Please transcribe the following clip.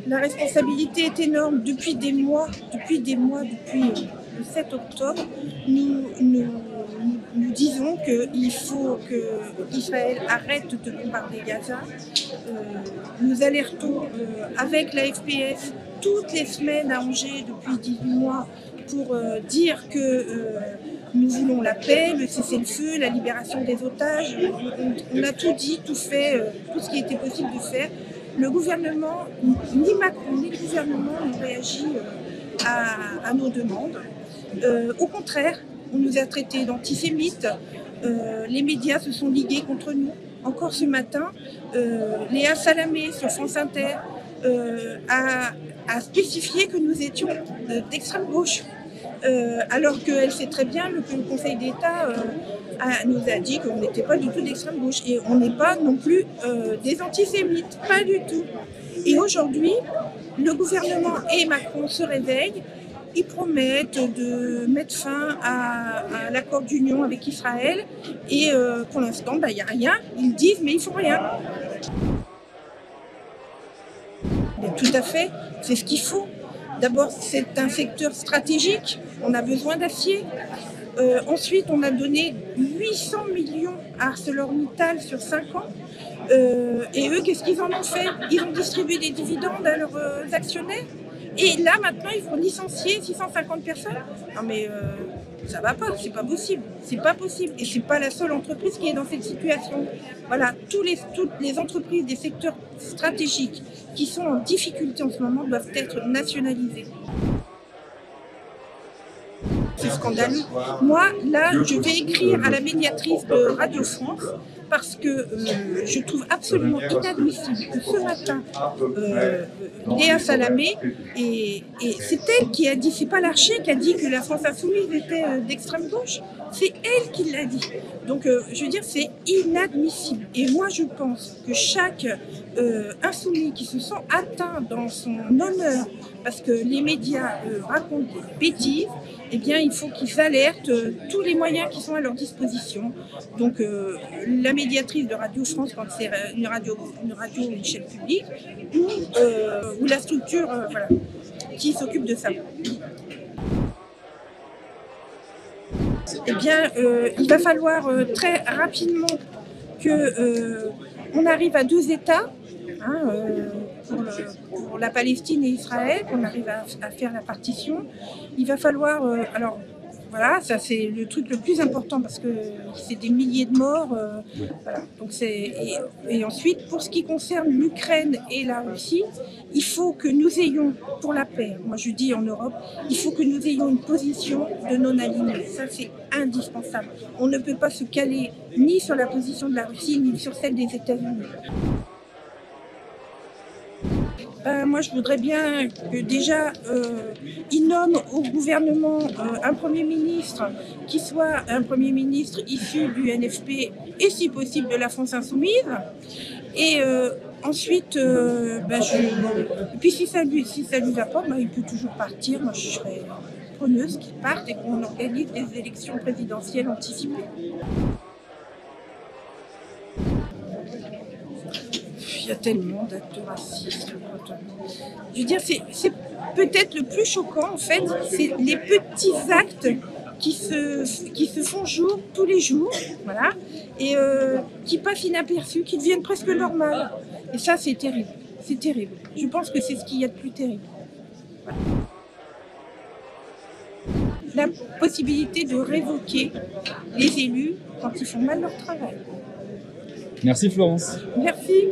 La responsabilité est énorme depuis des mois, depuis le 7 octobre. Nous disons qu'il faut qu'Israël arrête de bombarder Gaza. Nous alertons avec la FPS toutes les semaines à Angers depuis 18 mois pour dire que nous voulons la paix, le cessez-le-feu, la libération des otages. On a tout dit, tout fait, tout ce qui était possible de faire. Le gouvernement, ni Macron ni le gouvernement n'ont réagi à nos demandes. Au contraire, on nous a traités d'antisémites. Les médias se sont ligués contre nous. Encore ce matin, Léa Salamé sur France Inter a spécifié que nous étions d'extrême gauche. Alors qu'elle sait très bien que le Conseil d'État nous a dit qu'on n'était pas du tout d'extrême gauche. Et on n'est pas non plus des antisémites, pas du tout. Et aujourd'hui, le gouvernement et Macron se réveillent. Ils promettent de mettre fin à l'accord d'union avec Israël. Et pour l'instant, il n'y a rien. Ils disent, mais ils ne font rien. Mais tout à fait, c'est ce qu'il faut. D'abord, c'est un secteur stratégique, on a besoin d'acier. Ensuite, on a donné 800 millions à ArcelorMittal sur 5 ans. Et eux, qu'est-ce qu'ils en ont fait? Ils ont distribué des dividendes à leurs actionnaires. Et là, maintenant, ils vont licencier 650 personnes. Non mais ça va pas, c'est pas possible. C'est pas possible. Et c'est pas la seule entreprise qui est dans cette situation. Voilà, toutes les entreprises des secteurs stratégiques qui sont en difficulté en ce moment doivent être nationalisées. C'est scandaleux. Moi, là, je vais écrire à la médiatrice de Radio France parce que je trouve absolument inadmissible que ce matin, Léa Salamé, et c'est elle qui a dit, c'est pas l'Archer qui a dit que la France Insoumise était d'extrême gauche, c'est elle qui l'a dit. Donc, je veux dire, c'est inadmissible. Et moi, je pense que chaque insoumis qui se sent atteint dans son honneur parce que les médias racontent des bêtises, eh bien, il faut qu'ils alertent tous les moyens qui sont à leur disposition. Donc, la médiatrice de Radio France, quand c'est une radio, une chaîne publique, ou la structure voilà, qui s'occupe de ça. Eh bien, il va falloir très rapidement qu'on arrive à 2 États. Pour la Palestine et Israël, qu'on arrive à faire la partition. Il va falloir... alors, voilà, ça c'est le truc le plus important parce que c'est des milliers de morts. Voilà. Donc et ensuite, pour ce qui concerne l'Ukraine et la Russie, il faut que nous ayons, pour la paix, moi je dis en Europe, il faut que nous ayons une position de non-alignement. Ça c'est indispensable. On ne peut pas se caler ni sur la position de la Russie, ni sur celle des États-Unis. Moi, je voudrais bien que déjà, ils nomment au gouvernement un Premier ministre qui soit un Premier ministre issu du NFP et si possible de la France Insoumise. Et ensuite, et puis si ça lui va pas, il peut toujours partir. Moi, je serais preneuse qu'il parte et qu'on organise des élections présidentielles anticipées. Il y a tellement d'actes racistes. Je veux dire, c'est peut-être le plus choquant, en fait, c'est les petits actes qui se font jour tous les jours, voilà, et qui passent inaperçus, qui deviennent presque normales. Et ça, c'est terrible. C'est terrible. Je pense que c'est ce qu'il y a de plus terrible. Voilà. La possibilité de révoquer les élus quand ils font mal leur travail. Merci Florence. Merci.